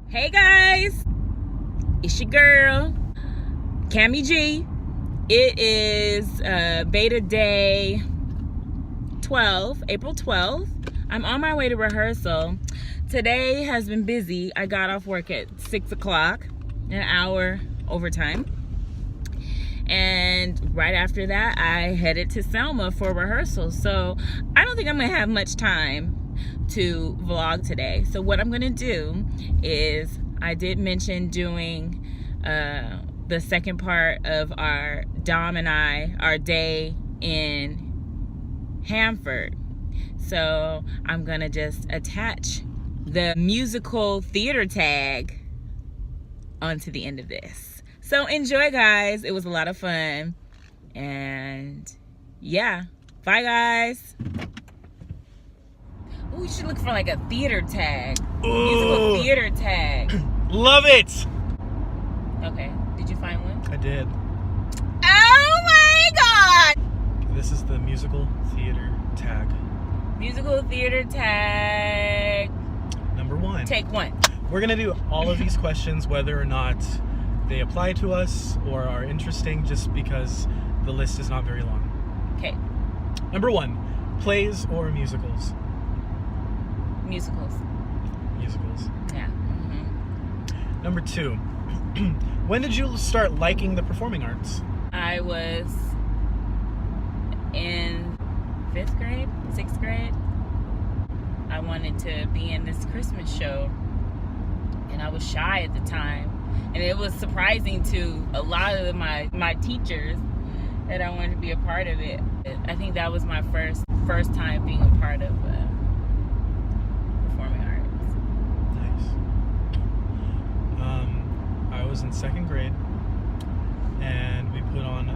Hey guys, it's your girl, Cami G. It is beta day 12, April 12th. I'm on my way to rehearsal. Today has been busy. I got off work at 6 o'clock, an hour overtime. And right after that, I headed to Selma for rehearsal. So I don't think I'm gonna have much time to vlog today. So what I'm gonna do is, I did mention doing the second part of our day in Hanford. So I'm gonna just attach the musical theater tag onto the end of this. So enjoy, guys. It was a lot of fun. And yeah, bye guys. Ooh, you should look for like a theater tag. Ooh. Musical theater tag. Love it! Okay, did you find one? I did. Oh my god! This is the musical theater tag. Musical theater tag. Number 1. Take 1. We're going to do all of these questions whether or not they apply to us or are interesting, just because the list is not very long. Okay. Number 1, plays or musicals? Musicals. Musicals. Yeah. Mm-hmm. Number 2, when did you start liking the performing arts? I was in 5th grade, 6th grade. I wanted to be in this Christmas show, and I was shy at the time. And it was surprising to a lot of my teachers that I wanted to be a part of it. I think that was my first time being a part of performing arts. Nice. I was in 2nd grade, and we put on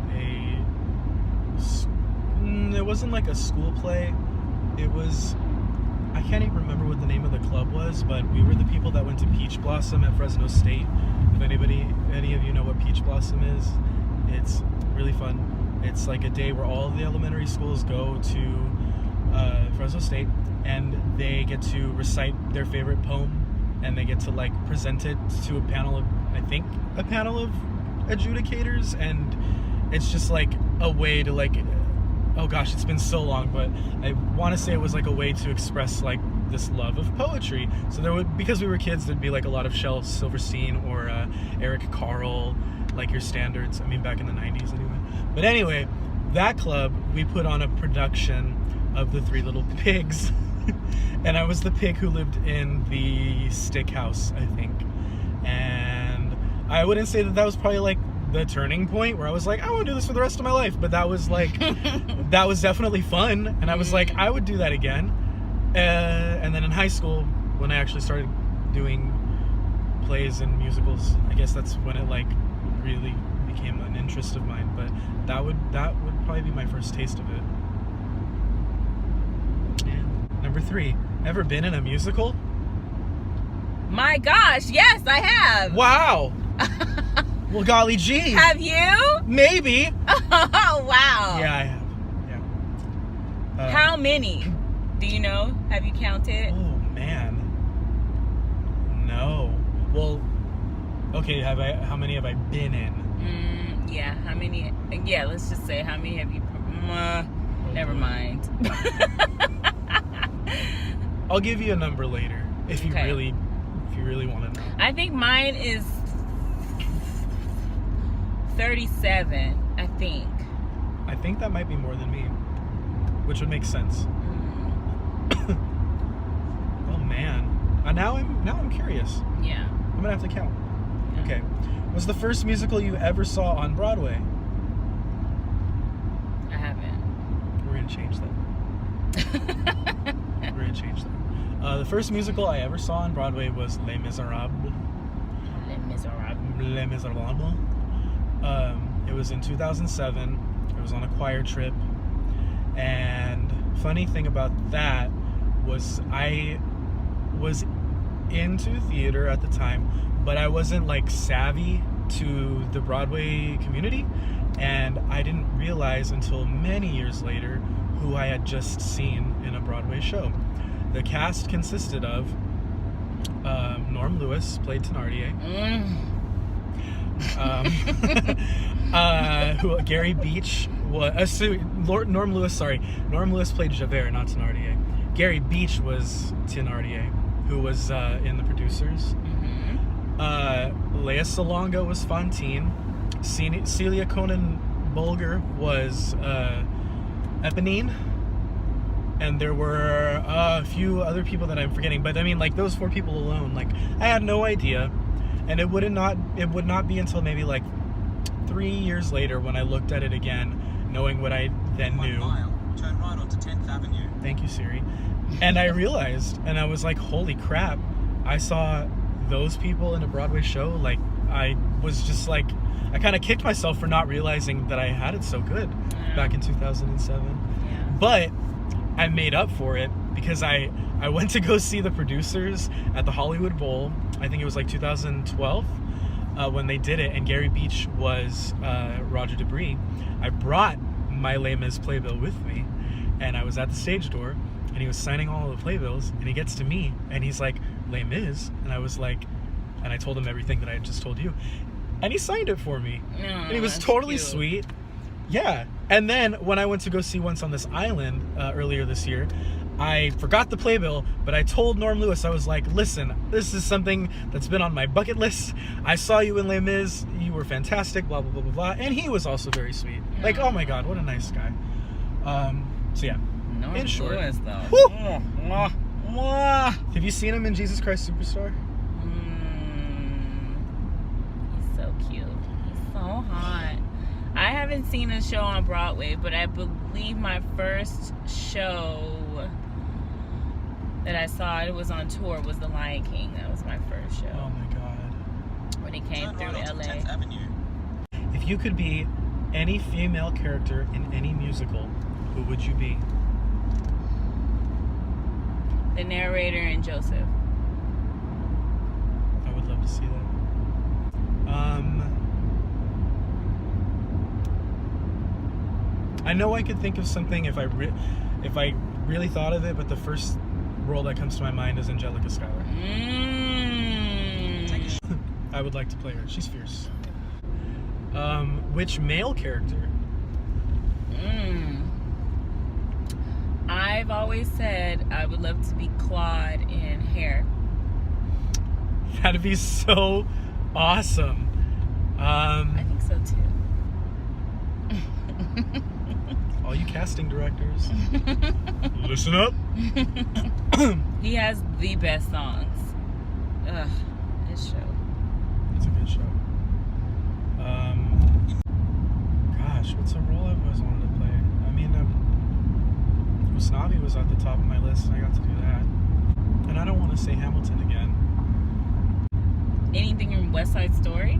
it wasn't like a school play. It was, I can't even remember what the name of the club was, but we were the people that went to Peach Blossom at Fresno State. If any of you know what Peach Blossom is, it's really fun. It's like a day where all of the elementary schools go to Fresno State, and they get to recite their favorite poem, and they get to like present it to a panel of adjudicators, and it's just like a way to like, oh gosh, it's been so long, but I want to say it was like a way to express like this love of poetry. So there would, because we were kids, there'd be like a lot of Shel Silverstein or Eric Carle, like your standards. I mean, back in the 90s anyway. But anyway, that club, we put on a production of The Three Little Pigs. And I was the pig who lived in the stick house, I think. And I wouldn't say that was probably like the turning point where I was like, I want to do this for the rest of my life. But that was like, that was definitely fun. And I was like, I would do that again. And then in high school, when I actually started doing plays and musicals, I guess that's when it like really became an interest of mine. But that would probably be my first taste of it. Yeah. Number 3, ever been in a musical? My gosh, yes, I have. Wow. Well, golly gee. Have you? Maybe. Oh, wow. Yeah, I have. Yeah. How many? Do you know? Have you counted? Oh man. No. Well, okay. How many have I been in? Yeah. How many? Yeah. Let's just say, how many have you? Never mind. I'll give you a number later if you really want to know. I think mine is 37. I think. I think that might be more than me, which would make sense. Oh man. Now I'm curious. Yeah. I'm gonna have to count. Yeah. Okay. Was the first musical you ever saw on Broadway? I haven't. We're gonna change that. We're gonna change that. The first musical I ever saw on Broadway was Les Miserables. Les Miserables. Les Miserables. It was in 2007. It was on a choir trip. And funny thing about that was I was into theater at the time, but I wasn't like savvy to the Broadway community, and I didn't realize until many years later who I had just seen in a Broadway show. The cast consisted of Norm Lewis played Thenardier. Gary Beach was Norm Lewis played Javert, not Thenardier. Gary Beach was Thenardier, who was in The Producers. Lea Salonga was Fantine. Celia Conan Bulger was Eponine. And there were a few other people that I'm forgetting, but I mean, like, those 4 people alone, like, I had no idea. And it would not be until maybe like 3 years later when I looked at it again, knowing what I then knew. 1 mile, turn right onto 10th Avenue. Thank you, Siri. And I realized, and I was like, holy crap, I saw those people in a Broadway show. Like, I was just like, I kind of kicked myself for not realizing that I had it so good back in 2007. Yeah. But I made up for it because I went to go see The Producers at the Hollywood Bowl. I think it was like 2012 when they did it, and Gary Beach was Roger Debris. I brought my Les Mis playbill with me, and I was at the stage door, and he was signing all of the playbills, and he gets to me, and he's like, Les Mis? And I was like, and I told him everything that I had just told you, and he signed it for me. And he was totally cute. sweet. Yeah. And then when I went to go see Once on This Island earlier this year, I forgot the playbill, but I told Norm Lewis, I was like, listen, this is something that's been on my bucket list. I saw you in Les Mis. You were fantastic, blah, blah, blah, blah, blah. And he was also very sweet. Like, oh my God, what a nice guy. So yeah, Norm in short. Lewis, though. Woo! Have you seen him in Jesus Christ Superstar? He's so cute. He's so hot. I haven't seen a show on Broadway, but I believe my first show that I saw, it was on tour, was The Lion King. That was my first show. Oh my God. When he came Turn through right onto LA. 10th Avenue. If you could be any female character in any musical, who would you be? The narrator in Joseph. I would love to see that. I know I could think of something if I really thought of it, but the first role that comes to my mind is Angelica Schuyler. I would like to play her. She's fierce. Which male character? I've always said I would love to be Claude in Hair. That'd be so awesome. I think so too. All you casting directors, listen up. He has the best songs. Ugh, his show. It's a good show. Gosh, what's a role I've always wanted to play? I mean, Usnavi was at the top of my list, and I got to do that. And I don't want to say Hamilton again. Anything from West Side Story?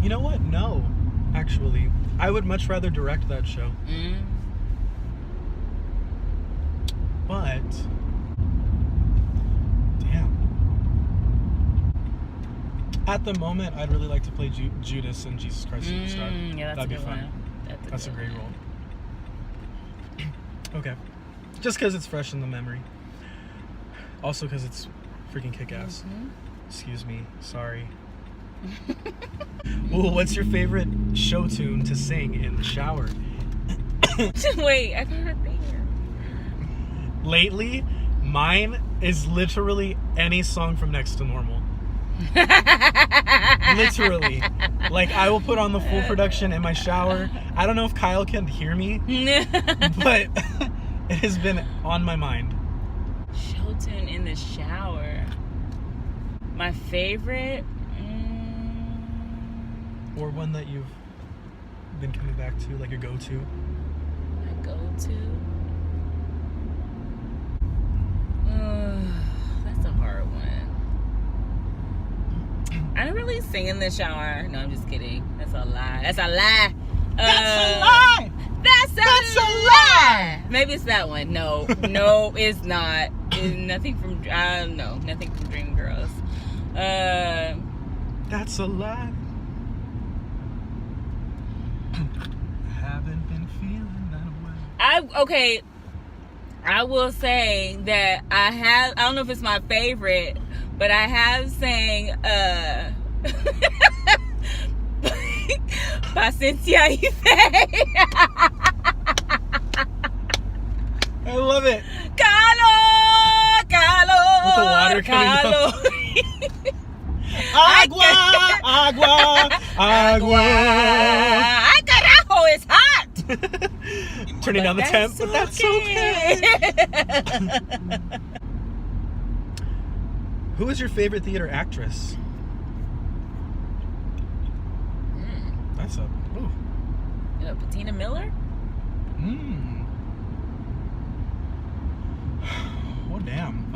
You know what? No, actually. I would much rather direct that show. But, damn. At the moment, I'd really like to play Judas in Jesus Christ Superstar. Yeah, that'd be fun. That's a great role. Okay. Just because it's fresh in the memory. Also because it's freaking kick-ass. Excuse me. Sorry. Ooh, what's your favorite show tune to sing in the shower? Wait, I gotta think. Lately, mine is literally any song from Next to Normal. Literally. Like, I will put on the full production in my shower. I don't know if Kyle can hear me, but it has been on my mind. Show tune in the shower. My favorite? Or one that you've been coming back to, like a go-to. My go-to? That's a hard one. I don't really sing in the shower. No, I'm just kidding. That's a lie. That's a lie. That's a lie! That's a lie! Maybe it's that one. No, no, it's not. It's nothing from, no, nothing from Dreamgirls. That's a lie. I haven't been feeling that way. I will say that I don't know if it's my favorite, but I have sang Paciencia y Fe. I love it. Calor, calor, With the water coming calor. Agua, agua, agua. Ay, carajo, it's hot. Turning down the temp, but that's okay. Who is your favorite theater actress? That's a. Ooh. Patina Miller? Oh damn.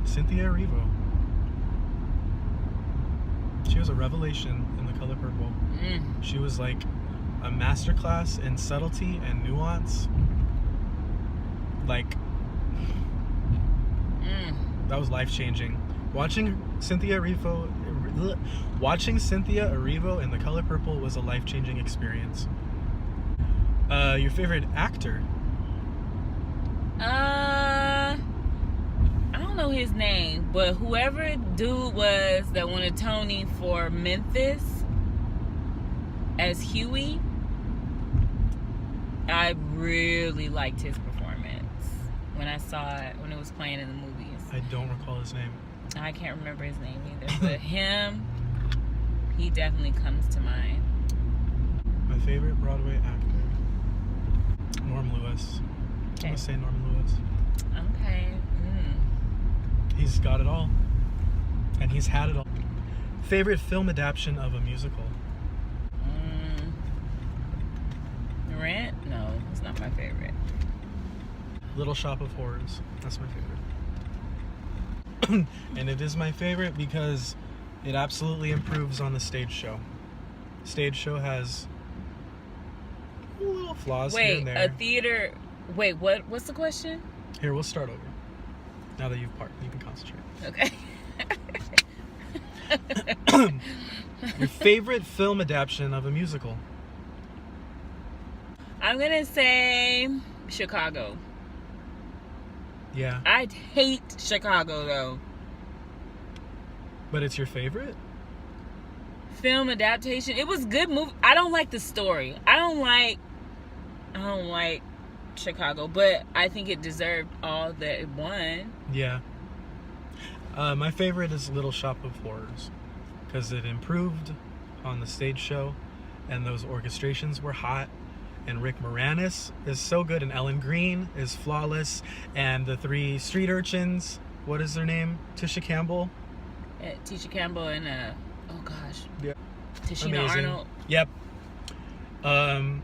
Cynthia Erivo. She was a revelation in The Color Purple. She was like a masterclass in subtlety and nuance. Like that was life-changing. Watching Cynthia Erivo in The Color Purple was a life-changing experience. Your favorite actor? I don't know his name, but whoever dude was that won a Tony for Memphis as Huey, I really liked his performance when I saw it, when it was playing in the movies. I don't recall his name. I can't remember his name either, but him, he definitely comes to mind. My favorite Broadway actor? Norm Lewis. I'm gonna say Norm Lewis. Okay. He's got it all. And he's had it all. Favorite film adaptation of a musical? Rent? No, it's not my favorite. Little Shop of Horrors. That's my favorite. And it is my favorite because it absolutely improves on the stage show. Stage show has little flaws here and there. Wait, a theater... Wait, what's the question? Here, we'll start over. Now that you've parked, you can concentrate. Okay. Your favorite film adaptation of a musical? I'm gonna say Chicago. Yeah. I hate Chicago though. But it's your favorite? Film adaptation. It was good movie. I don't like the story. I don't like Chicago, but I think it deserved all that it won. Yeah. My favorite is Little Shop of Horrors because it improved on the stage show and those orchestrations were hot, and Rick Moranis is so good, and Ellen Green is flawless, and the three street urchins, what is their name? Tisha Campbell? Tisha Campbell and oh gosh. Yeah. Tashina Amazing. Arnold. Yep.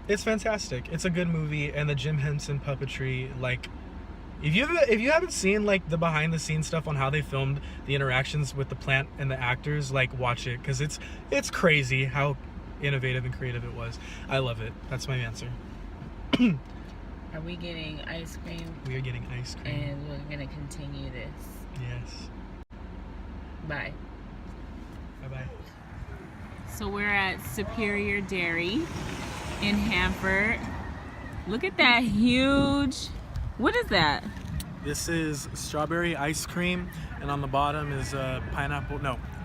It's fantastic. It's a good movie, and the Jim Henson puppetry, like, if you haven't seen like the behind the scenes stuff on how they filmed the interactions with the plant and the actors, like, watch it because it's crazy how innovative and creative it was. I love it. That's my answer. Are we getting ice cream? We are getting ice cream. And we're gonna continue this. Yes. Bye. Bye-bye. So we're at Superior Dairy in Hanford. Look at that huge... What is that? This is strawberry ice cream, and on the bottom is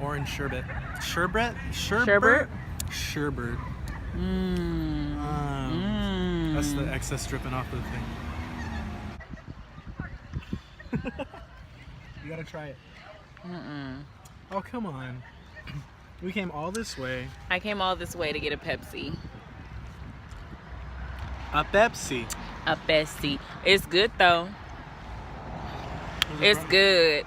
orange sherbet. Sherbet? Sherbet? Sherbet. That's the excess dripping off of the thing. You gotta try it. Oh, come on. We came all this way. I came all this way to get a Pepsi. A Pepsi. A Pepsi. It's good though. It's good.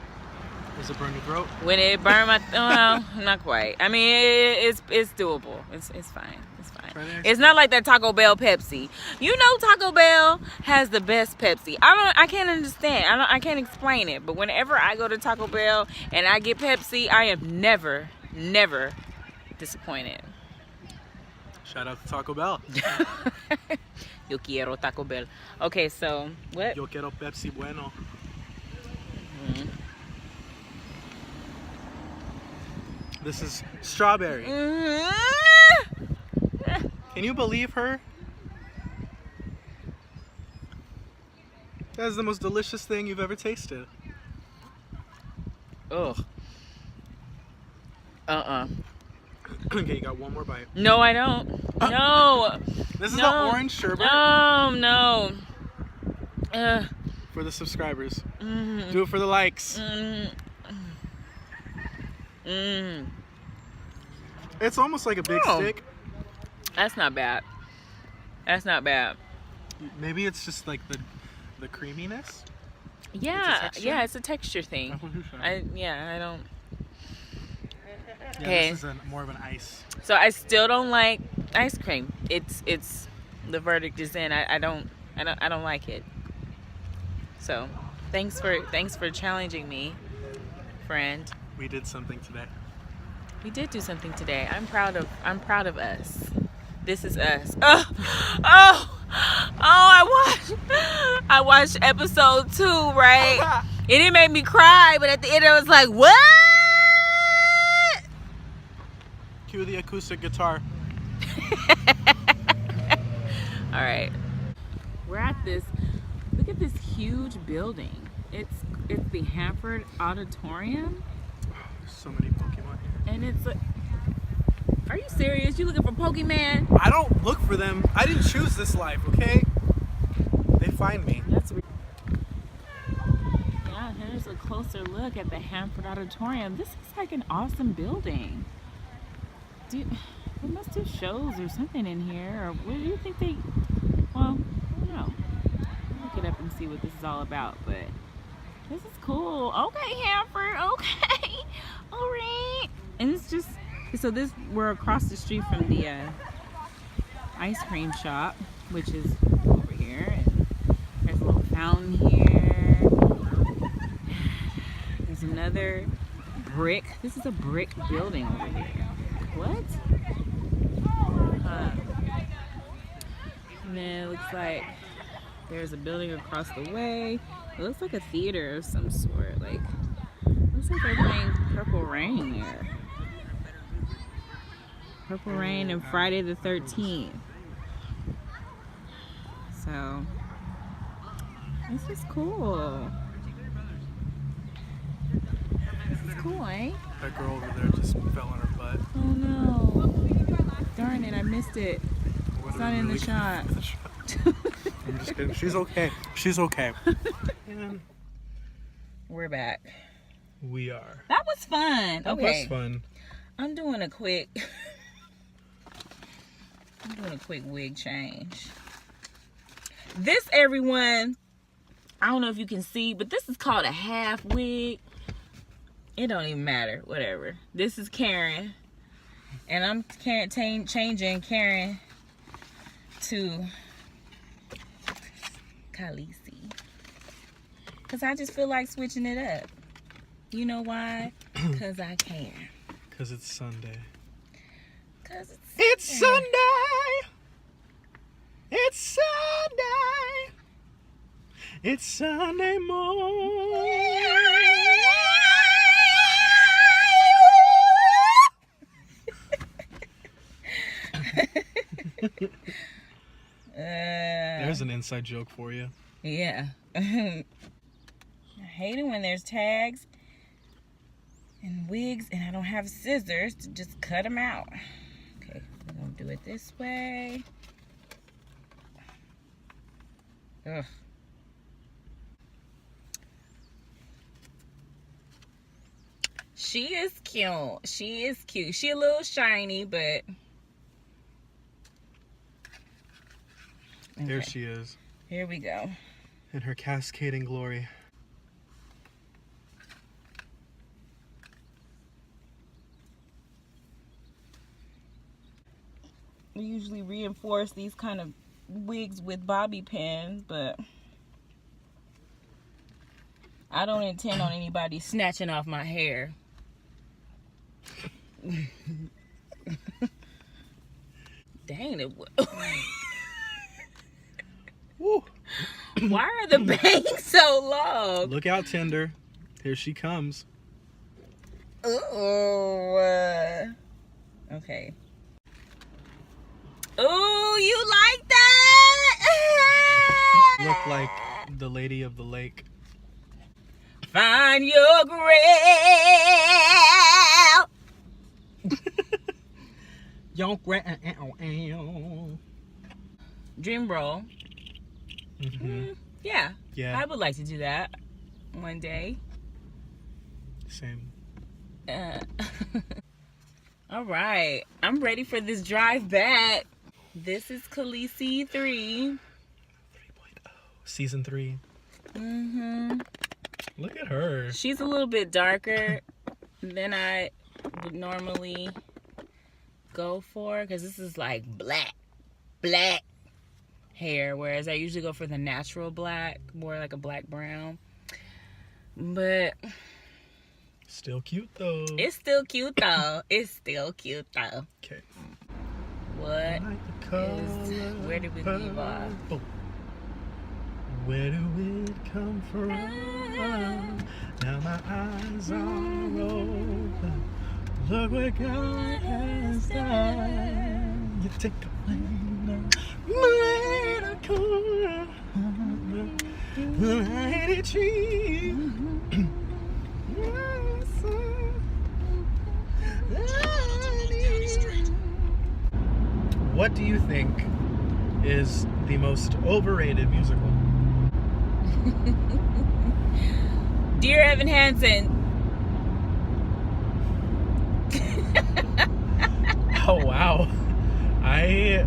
Does it burn your throat? When it burned my well, not quite. I mean, it's doable. It's fine. It's fine. It's not like that Taco Bell Pepsi. You know, Taco Bell has the best Pepsi. I can't understand. I can't explain it. But whenever I go to Taco Bell and I get Pepsi, I am never disappointed. Shout out to Taco Bell. Yo quiero Taco Bell. Okay, so what? Yo quiero Pepsi Bueno. This is strawberry. Can you believe her? That is the most delicious thing you've ever tasted. Ugh. Okay, you got one more bite. No, I don't. No. This is No. the orange sherbet No. for the subscribers. Mm, Do it for the likes. mm. It's almost like a big Oh. stick. That's not bad. That's not bad. Maybe it's just like the creaminess. Yeah, texture? yeah, it's a texture thing. I don't. Yeah, Okay. this is more of an ice. So I still don't like ice cream. It's the verdict is in. I don't like it. So, thanks for challenging me, friend. We did something today. We did do something today. I'm proud of us. This is us. I watched episode 2, right? And it made me cry, but at the end I was like, what? Cue the acoustic guitar. All right. We're at this, look at this huge building. It's the Hanford Auditorium. There's so many Pokemon here. And it's like, are you serious? You looking for Pokemon? I don't look for them. I didn't choose this life, okay? They find me. That's yeah, here's a closer look at the Hanford Auditorium. This is like an awesome building. They must do shows or something in here. Or what do you think they, well, I don't know. Look it up and see what this is all about, but this is cool. Okay, Hanford, okay. All right. And it's just, so we're across the street from the ice cream shop, which is over here. And there's a little fountain here. There's another brick. This is a brick building over here. What? And then it looks like there's a building across the way. It looks like a theater of some sort. Like, looks like they're playing Purple Rain there. Purple Rain and Friday the 13th. So, this is cool. This is cool, eh? That girl over there just fell on her butt. Oh no. Darn it, I missed it. It's not in the shot. I'm just kidding. She's okay. She's okay. And We're back. we are. That was fun. That Okay. was fun. I'm doing a quick wig change. This, everyone, I don't know if you can see, but this is called a half wig. It don't even matter. Whatever. This is Karen. And I'm changing Karen to Khaleesi. Because I just feel like switching it up. You know why? Because I can. Because it's Sunday. Because It's Sunday. It's Sunday. It's Sunday morning. There's an inside joke for you. Yeah. I hate it when there's tags and wigs and I don't have scissors to just cut them out. Okay, we're gonna do it this way. Ugh. She is cute. She is cute. She a little shiny, but There okay. she is. Here we go. In her cascading glory. We usually reinforce these kind of wigs with bobby pins, but I don't intend on anybody snatching off my hair. Dang it. Woo. Why are the bangs so long? Look out, Tinder. Here she comes. Ooh. Okay. Ooh, you like that? Look like the Lady of the Lake. find your grave. Dream roll. Yeah. Yeah. I would like to do that one day. Same. All right. I'm ready for this drive back. This is Khaleesi 3. 3.0. Season 3. Look at her. She's a little bit darker than I would normally go for, because this is like black hair, whereas I usually go for the natural black, more like a black brown. But still cute though. it's still cute though. It's still cute though. Okay. What is, where did we leave off? Where do it come from? Now my eyes are open. Look what God has done. You take away miracle. Mighty tree. What do you think is the most overrated musical? Dear Evan Hansen. Oh wow, I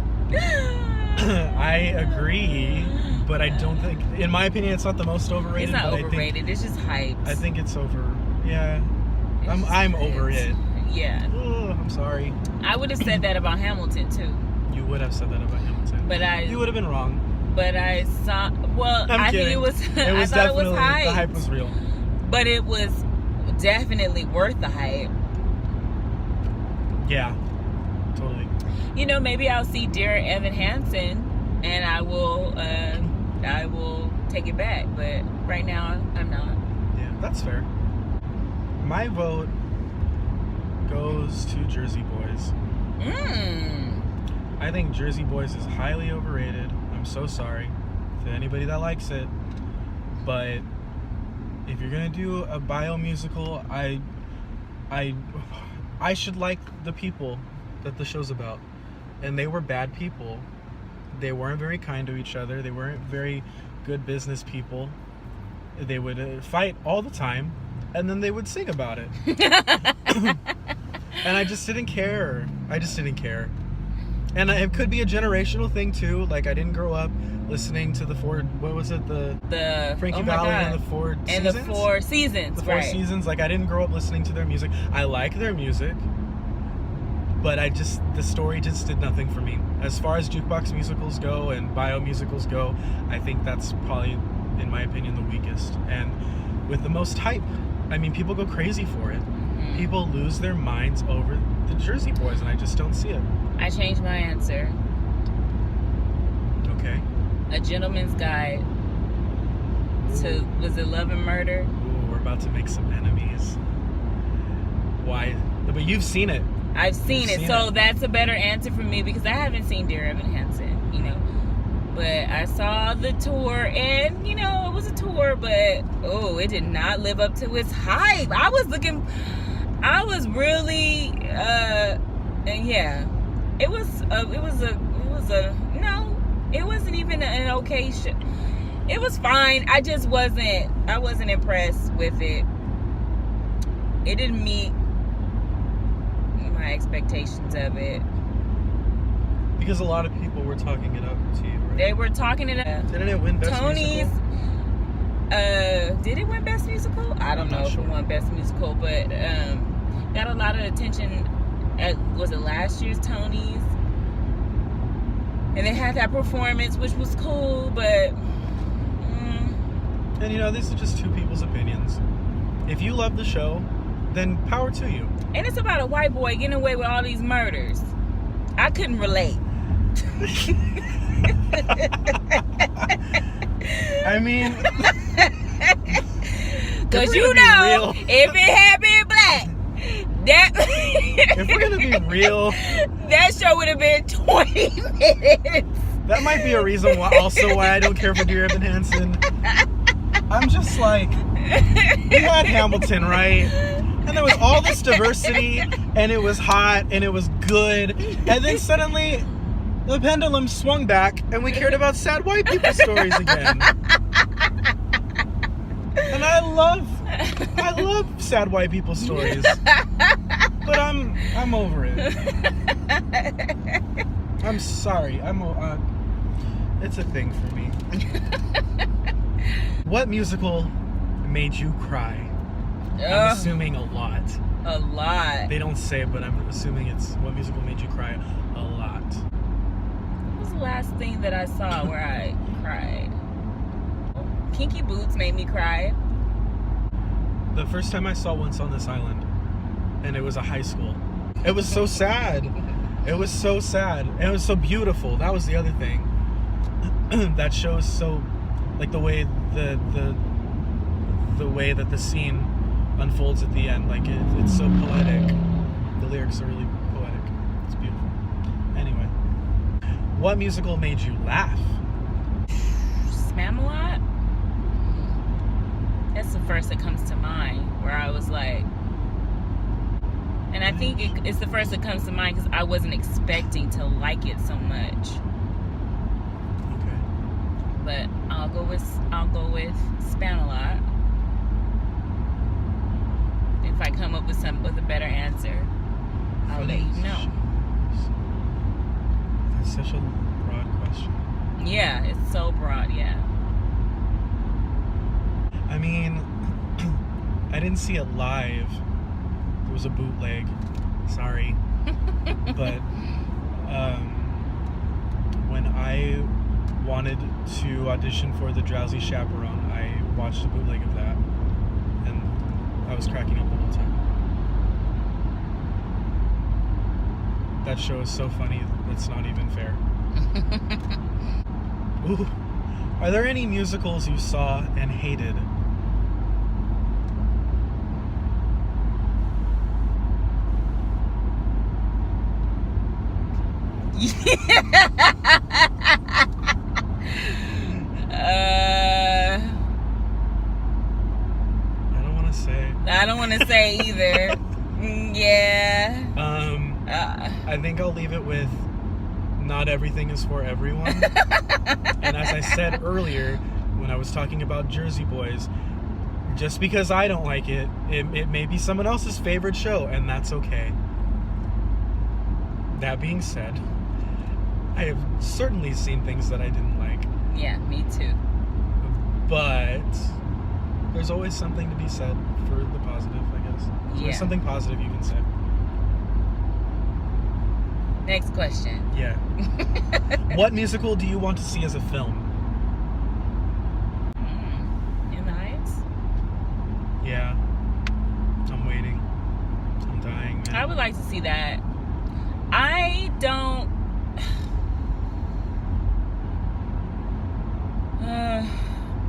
agree, but I don't think, in my opinion, it's not the most overrated. It's not but overrated. It's just hyped. I think it's over. Yeah, I'm over it. Yeah. Oh, I'm sorry. I would have said that about Hamilton too. You would have said that about Hamilton. But you would have been wrong. But I saw. Well, I think it was. It was I thought it was definitely, hype. the hype was real. But it was definitely worth the hype. Yeah, totally. You know, maybe I'll see Dear Evan Hansen, and I will take it back. But right now, I'm not. Yeah, that's fair. My vote goes to Jersey Boys. I think Jersey Boys is highly overrated. I'm so sorry to anybody that likes it, but if you're gonna do a bio musical, I should like the people that the show's about, and they were bad people. They weren't very kind to each other. They weren't very good business people. They would fight all the time, and then they would sing about it. And I just didn't care. And it could be a generational thing too. Like, I didn't grow up listening to the Frankie Valli and the Four Seasons. The Four Seasons. The Four Seasons. Like, I didn't grow up listening to their music. I like their music, but the story just did nothing for me. As far as jukebox musicals go and bio musicals go, I think that's probably, in my opinion, the weakest. And with the most hype, I mean, people go crazy for it. People lose their minds over the Jersey Boys, and I just don't see it. I changed my answer. Okay. A Gentleman's Guide to, was it Love and Murder? Ooh, we're about to make some enemies. Why? But you've seen it. I've seen it, so that's a better answer for me, because I haven't seen Dear Evan Hansen, you know. But I saw the tour, and, you know, it was a tour, but, it did not live up to its hype. I was really, and yeah. It wasn't even an okay show. It was fine. I wasn't impressed with it. It didn't meet my expectations of it. Because a lot of people were talking it up to you, right? They were talking it up. Didn't it win Best Tony's, Musical? Did it win Best Musical? I don't know if it won Best Musical, but got a lot of attention at, was it last year's Tony's? And they had that performance, which was cool, but and you know, these are just two people's opinions. If you love the show, then power to you. And it's about a white boy getting away with all these murders. I couldn't relate. I mean, because you know, if it had been black, if we're gonna be real, that show would have been 20 minutes. That might be a reason why I don't care for Dear Evan Hansen. I'm just like, We had Hamilton, right? And there was all this diversity, and it was hot, and it was good. And then suddenly, the pendulum swung back, and we cared about sad white people stories again. And I love sad white people stories. But I'm over it. I'm sorry. It's a thing for me. What musical made you cry? I'm assuming a lot. A lot. They don't say it, but I'm assuming it's what musical made you cry a lot. What was the last thing that I saw where I cried? Kinky Boots made me cry. The first time I saw Once on This Island, and it was a high school. It was so sad. It was so sad. And it was so beautiful. That was the other thing. That show is so, like, the way the way that the scene unfolds at the end, like it's so poetic. The lyrics are really poetic. It's beautiful. Anyway, what musical made you laugh? Spamalot. That's the first that comes to mind, where I was like, and I think it's the first that comes to mind because I wasn't expecting to like it so much. Okay. But I'll go with Spamalot. If I come up with a better answer, I'll let you know. That's such a broad question. Yeah, it's so broad. Yeah. I mean, I didn't see it live. It was a bootleg. Sorry. But when I wanted to audition for The Drowsy Chaperone, I watched a bootleg of that. And I was cracking up the whole time. That show is so funny, it's not even fair. Ooh. Are there any musicals you saw and hated? I don't want to say either. Yeah. I think I'll leave it with not everything is for everyone. And as I said earlier, when I was talking about Jersey Boys, just because I don't like it, it may be someone else's favorite show, and that's okay. That being said, I have certainly seen things that I didn't like. Yeah, me too. But there's always something to be said for the positive, I guess. Yeah. There's something positive you can say. Next question. Yeah. What musical do you want to see as a film? In the Heights? Yeah. I'm waiting. I'm dying, man. I would like to see that. I don't...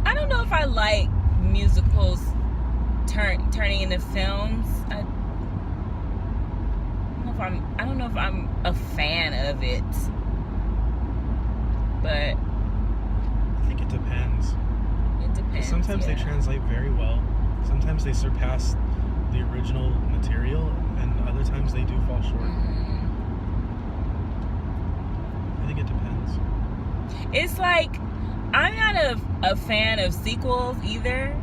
I don't know if I like musicals turning into films. I don't know if I'm a fan of it, but I think it depends. It depends. Sometimes they translate very well. Sometimes they surpass the original material, and other times they do fall short. I think it depends. It's like I'm not a fan of sequels either.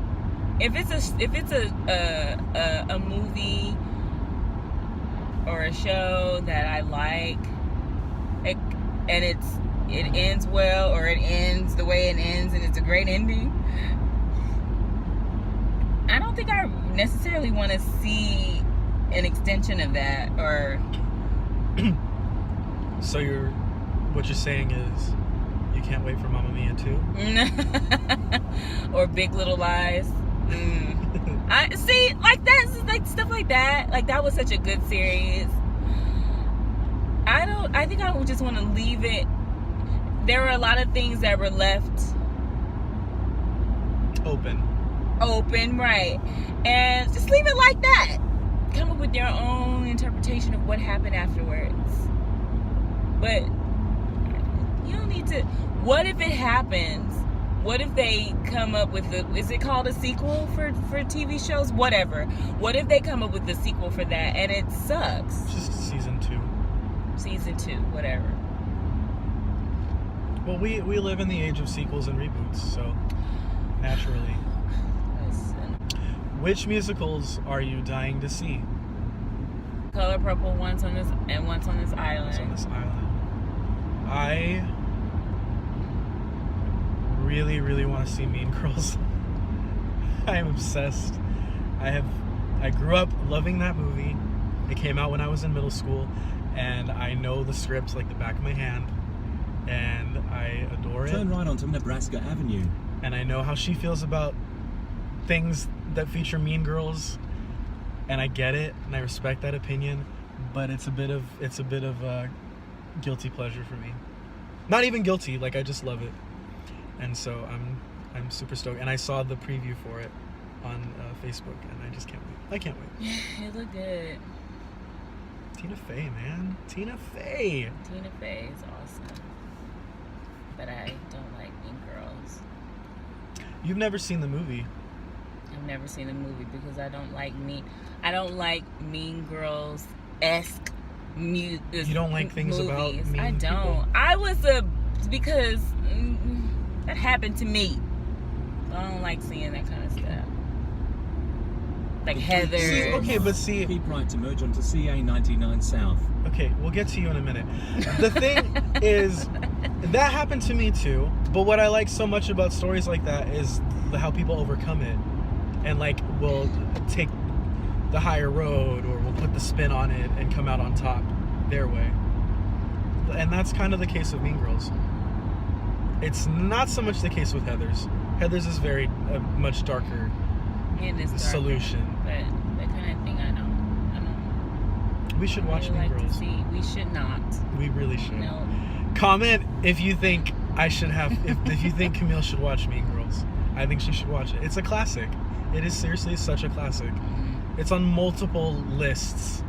If it's a movie or a show that I like, and it ends well, or it ends the way it ends, and it's a great ending, I don't think I necessarily want to see an extension of that. Or So what you're saying is you can't wait for Mamma Mia 2? or Big Little Lies. I see, like that's like stuff like that. Like that was such a good series. I think I would just want to leave it. There were a lot of things that were left open, right? And just leave it like that. Come up with your own interpretation of what happened afterwards. But you don't need to. What if it happens? What if they come up with is it called a sequel for TV shows? Whatever. What if they come up with a sequel for that and it sucks? Just season 2. Season 2, whatever. Well, we live in the age of sequels and reboots, so naturally. Listen. Which musicals are you dying to see? Color Purple once on this island. It's on this island. I really, really want to see Mean Girls. I am obsessed. I grew up loving that movie. It came out when I was in middle school, and I know the script like the back of my hand, and I adore it. Turn right onto Nebraska Avenue. And I know how she feels about things that feature Mean Girls, and I get it, and I respect that opinion, but it's a bit of a guilty pleasure for me. Not even guilty, like I just love it, and so I'm super stoked. And I saw the preview for it on Facebook, and I just can't wait. I can't wait. It looked good. Tina Fey, man, Tina Fey. Tina Fey is awesome, but I don't like Mean Girls. You've never seen the movie. I've never seen the movie because I don't like Mean Girls-esque You don't like things movies. about mean I don't. people? I was because that happened to me. I don't like seeing that kind of stuff. Like Heather. See, okay, but see, Keep right to merge onto CA 99 South. okay, we'll get to you in a minute. The thing is, that happened to me too, but what I like so much about stories like that is how people overcome it, and like will take the higher road, or will put the spin on it and come out on top their way. And that's kind of the case with Mean Girls. It's not so much the case with Heather's. Heather's is very much darker It is darker, solution. but that kind of thing I don't We should watch really Mean like Girls. to see. We should not. We really should. No. Comment if you think I should have, if you think Camille should watch Mean Girls. I think she should watch it. It's a classic. It is seriously such a classic. It's on multiple lists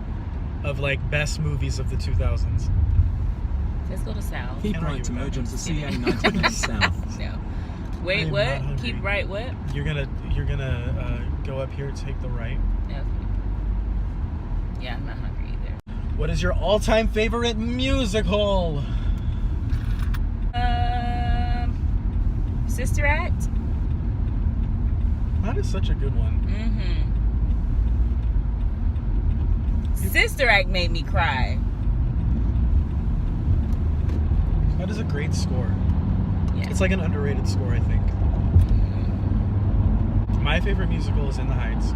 of like best movies of the 2000s. Let's go to South. Keep Can I right to argue merge with onto CA 99 South. No. I Wait, am what? not hungry. Keep right, what? You're gonna go up here, take the right. No. Yeah, I'm not hungry either. What is your all-time favorite musical? Sister Act? That is such a good one. Sister Act made me cry. That is a great score. Yeah. It's like an underrated score, I think. My favorite musical is In the Heights,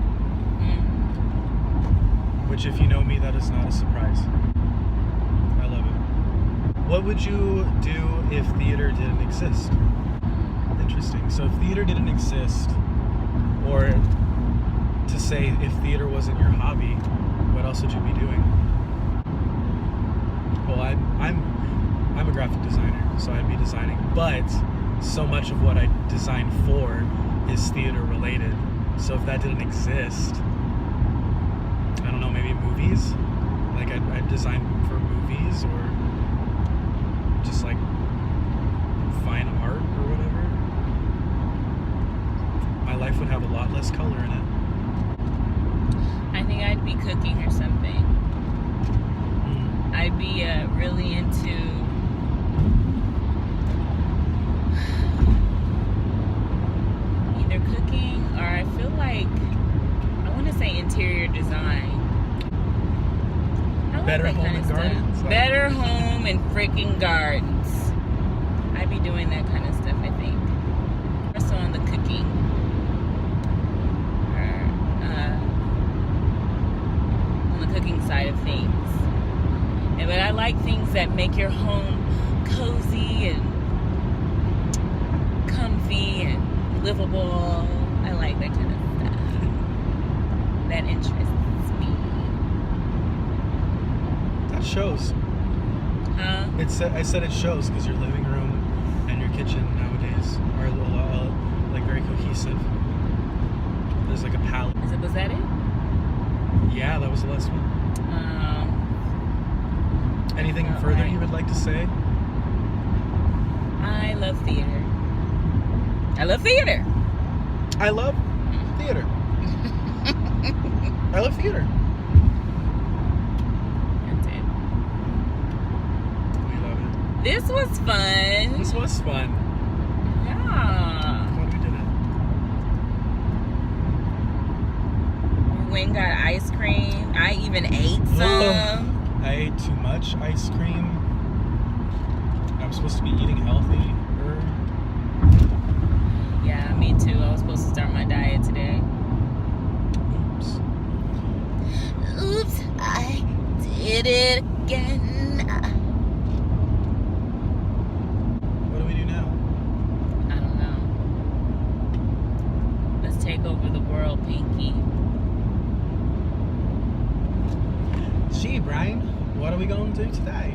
which, if you know me, that is not a surprise. I love it. What would you do if theater didn't exist? Interesting. So if theater didn't exist, or to say if theater wasn't your hobby, what else would you be doing? Well, I'm a graphic designer, so I'd be designing, but so much of what I design for is theater related. So if that didn't exist, I don't know, maybe movies? Like I'd design for movies, or just like fine art or whatever. My life would have a lot less color in it. I think I'd be cooking or something. I'd be really into either cooking, or I feel like I want to say interior design. I like Better that Home kind and of Gardens? stuff. Better Home and freaking Gardens. I'd be doing that kind of stuff, I think. Also on the cooking, or on the cooking side of things. But I like things that make your home cozy and comfy and livable. I like that kind of stuff. That interests me. That shows. Huh? I said it shows because your living room and your kitchen nowadays are like very cohesive. There's like a palette. Was that it? Yeah, that was the last one. Anything Oh, further right. you would like to say? I love theater. I love theater. I love theater. I love theater. That's it. We love it. This was fun. This was fun. Yeah. Glad we did it. We went and got ice cream. I even ate some. I ate too much ice cream. I'm supposed to be eating healthy. Yeah, me too. I was supposed to start my diet today. Oops. Oops, I did it again. What do we do now? I don't know. Let's take over the world, Pinky. Gee, Brian, what are we going to do today?